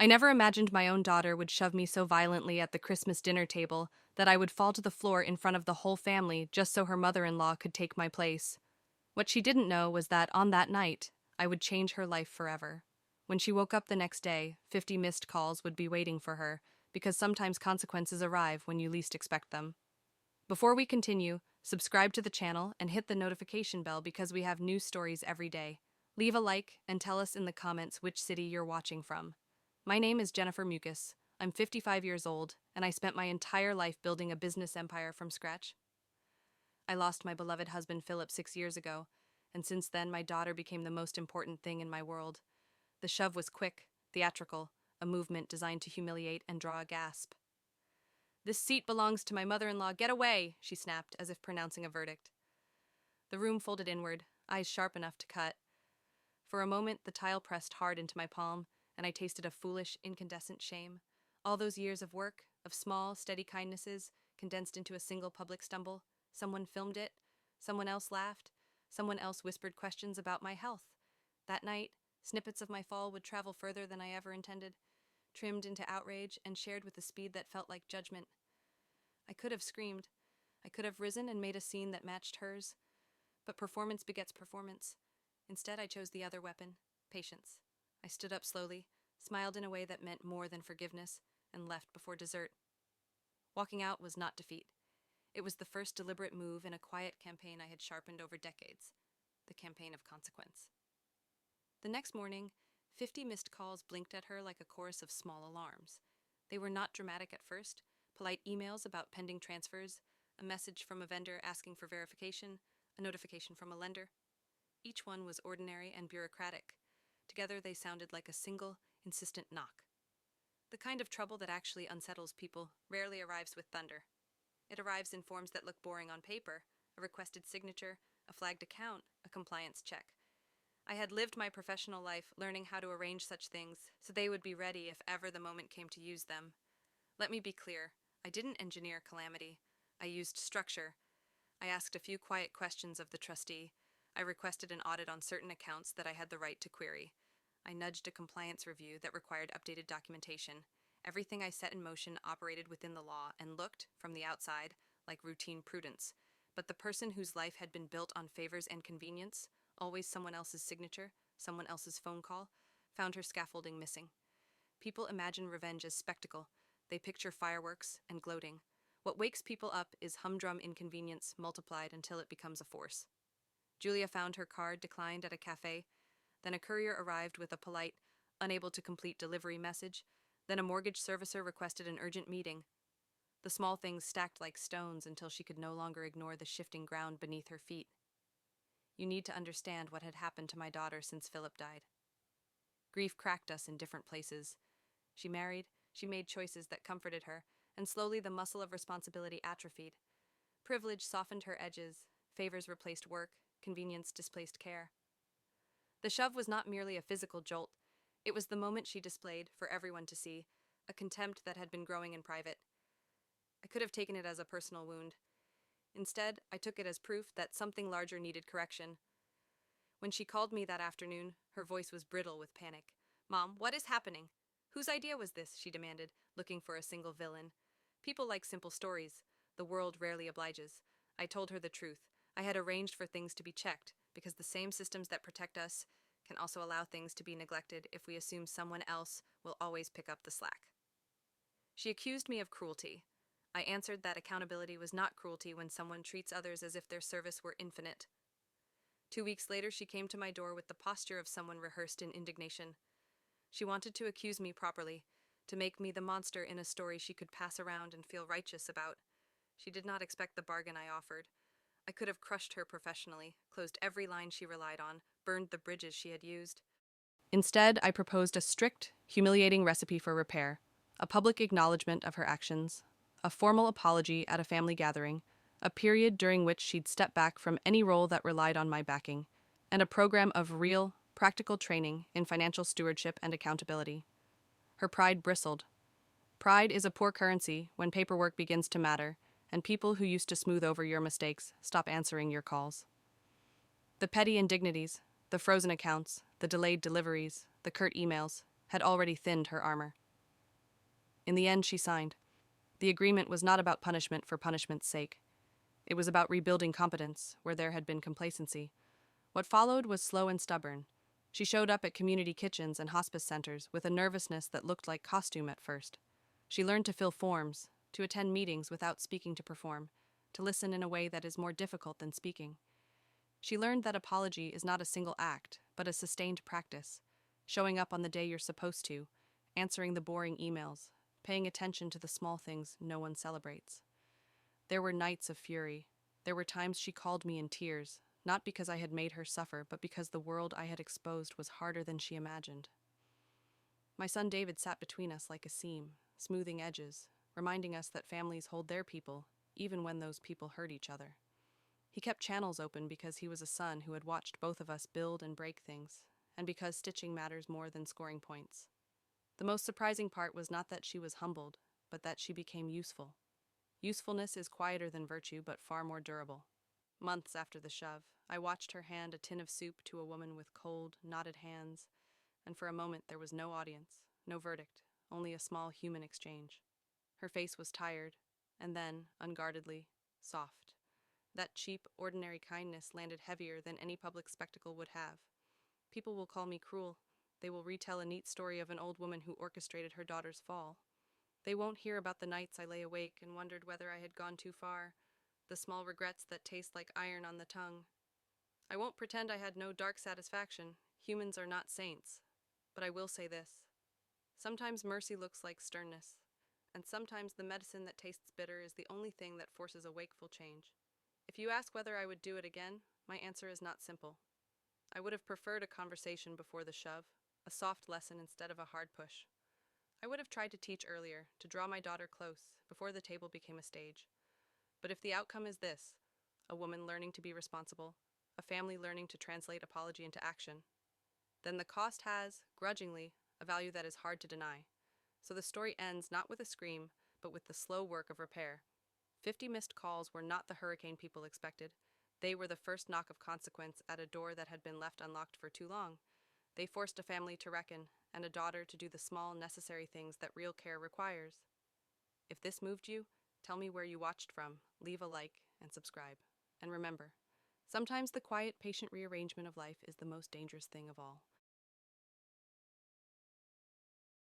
I never imagined my own daughter would shove me so violently at the Christmas dinner table that I would fall to the floor in front of the whole family just so her mother-in-law could take my place. What she didn't know was that on that night, I would change her life forever. When she woke up the next day, 50 missed calls would be waiting for her, because sometimes consequences arrive when you least expect them. Before we continue, subscribe to the channel and hit the notification bell because we have new stories every day. Leave a like and tell us in the comments which city you're watching from. My name is Jennifer Mucus. I'm 55 years old, and I spent my entire life building a business empire from scratch. I lost my beloved husband Philip 6 years ago, and since then my daughter became the most important thing in my world. The shove was quick, theatrical, a movement designed to humiliate and draw a gasp. "This seat belongs to my mother-in-law. Get away!" she snapped, as if pronouncing a verdict. The room folded inward, eyes sharp enough to cut. For a moment, the tile pressed hard into my palm, and I tasted a foolish, incandescent shame. All those years of work, of small, steady kindnesses, condensed into a single public stumble. Someone filmed it, someone else laughed, someone else whispered questions about my health. That night, snippets of my fall would travel further than I ever intended, trimmed into outrage and shared with a speed that felt like judgment. I could have screamed. I could have risen and made a scene that matched hers. But performance begets performance. Instead, I chose the other weapon, patience. I stood up slowly, smiled in a way that meant more than forgiveness, and left before dessert. Walking out was not defeat. It was the first deliberate move in a quiet campaign I had sharpened over decades, the campaign of consequence. The next morning, 50 missed calls blinked at her like a chorus of small alarms. They were not dramatic at first, polite emails about pending transfers, a message from a vendor asking for verification, a notification from a lender. Each one was ordinary and bureaucratic. Together they sounded like a single, insistent knock. The kind of trouble that actually unsettles people rarely arrives with thunder. It arrives in forms that look boring on paper, a requested signature, a flagged account, a compliance check. I had lived my professional life learning how to arrange such things so they would be ready if ever the moment came to use them. Let me be clear, I didn't engineer calamity. I used structure. I asked a few quiet questions of the trustee. I requested an audit on certain accounts that I had the right to query. I nudged a compliance review that required updated documentation. Everything I set in motion operated within the law and looked, from the outside, like routine prudence. But the person whose life had been built on favors and convenience, always someone else's signature, someone else's phone call, found her scaffolding missing. People imagine revenge as spectacle. They picture fireworks and gloating. What wakes people up is humdrum inconvenience multiplied until it becomes a force. Julia found her card declined at a cafe. Then a courier arrived with a polite, unable to complete delivery message. Then a mortgage servicer requested an urgent meeting. The small things stacked like stones until she could no longer ignore the shifting ground beneath her feet. You need to understand what had happened to my daughter since Philip died. Grief cracked us in different places. She married, she made choices that comforted her, and slowly the muscle of responsibility atrophied. Privilege softened her edges, favors replaced work, convenience displaced care. The shove was not merely a physical jolt. It was the moment she displayed, for everyone to see, a contempt that had been growing in private. I could have taken it as a personal wound. Instead, I took it as proof that something larger needed correction. When she called me that afternoon, her voice was brittle with panic. "Mom, what is happening? Whose idea was this?" she demanded, looking for a single villain. People like simple stories. The world rarely obliges. I told her the truth. I had arranged for things to be checked, because the same systems that protect us can also allow things to be neglected if we assume someone else will always pick up the slack. She accused me of cruelty. I answered that accountability was not cruelty when someone treats others as if their service were infinite. 2 weeks later, she came to my door with the posture of someone rehearsed in indignation. She wanted to accuse me properly, to make me the monster in a story she could pass around and feel righteous about. She did not expect the bargain I offered. I could have crushed her professionally, closed every line she relied on, burned the bridges she had used. Instead, I proposed a strict, humiliating recipe for repair, a public acknowledgement of her actions, a formal apology at a family gathering, a period during which she'd step back from any role that relied on my backing, and a program of real, practical training in financial stewardship and accountability. Her pride bristled. Pride is a poor currency when paperwork begins to matter, and people who used to smooth over your mistakes stop answering your calls. The petty indignities, the frozen accounts, the delayed deliveries, the curt emails, had already thinned her armor. In the end, she signed. The agreement was not about punishment for punishment's sake. It was about rebuilding competence where there had been complacency. What followed was slow and stubborn. She showed up at community kitchens and hospice centers with a nervousness that looked like costume at first. She learned to fill forms, to attend meetings without speaking to perform, to listen in a way that is more difficult than speaking. She learned that apology is not a single act, but a sustained practice. Showing up on the day you're supposed to, answering the boring emails, paying attention to the small things no one celebrates. There were nights of fury. There were times she called me in tears, not because I had made her suffer, but because the world I had exposed was harder than she imagined. My son David sat between us like a seam, smoothing edges, reminding us that families hold their people, even when those people hurt each other. He kept channels open because he was a son who had watched both of us build and break things, and because stitching matters more than scoring points. The most surprising part was not that she was humbled, but that she became useful. Usefulness is quieter than virtue, but far more durable. Months after the shove, I watched her hand a tin of soup to a woman with cold, knotted hands, and for a moment there was no audience, no verdict, only a small human exchange. Her face was tired, and then, unguardedly, soft. That cheap, ordinary kindness landed heavier than any public spectacle would have. People will call me cruel. They will retell a neat story of an old woman who orchestrated her daughter's fall. They won't hear about the nights I lay awake and wondered whether I had gone too far, the small regrets that taste like iron on the tongue. I won't pretend I had no dark satisfaction. Humans are not saints. But I will say this. Sometimes mercy looks like sternness, and sometimes the medicine that tastes bitter is the only thing that forces a wakeful change. If you ask whether I would do it again, my answer is not simple. I would have preferred a conversation before the shove, a soft lesson instead of a hard push. I would have tried to teach earlier, to draw my daughter close, before the table became a stage. But if the outcome is this, a woman learning to be responsible, a family learning to translate apology into action, then the cost has, grudgingly, a value that is hard to deny. So the story ends not with a scream, but with the slow work of repair. 50 missed calls were not the hurricane people expected. They were the first knock of consequence at a door that had been left unlocked for too long. They forced a family to reckon, and a daughter to do the small, necessary things that real care requires. If this moved you, tell me where you watched from, leave a like, and subscribe. And remember, sometimes the quiet, patient rearrangement of life is the most dangerous thing of all.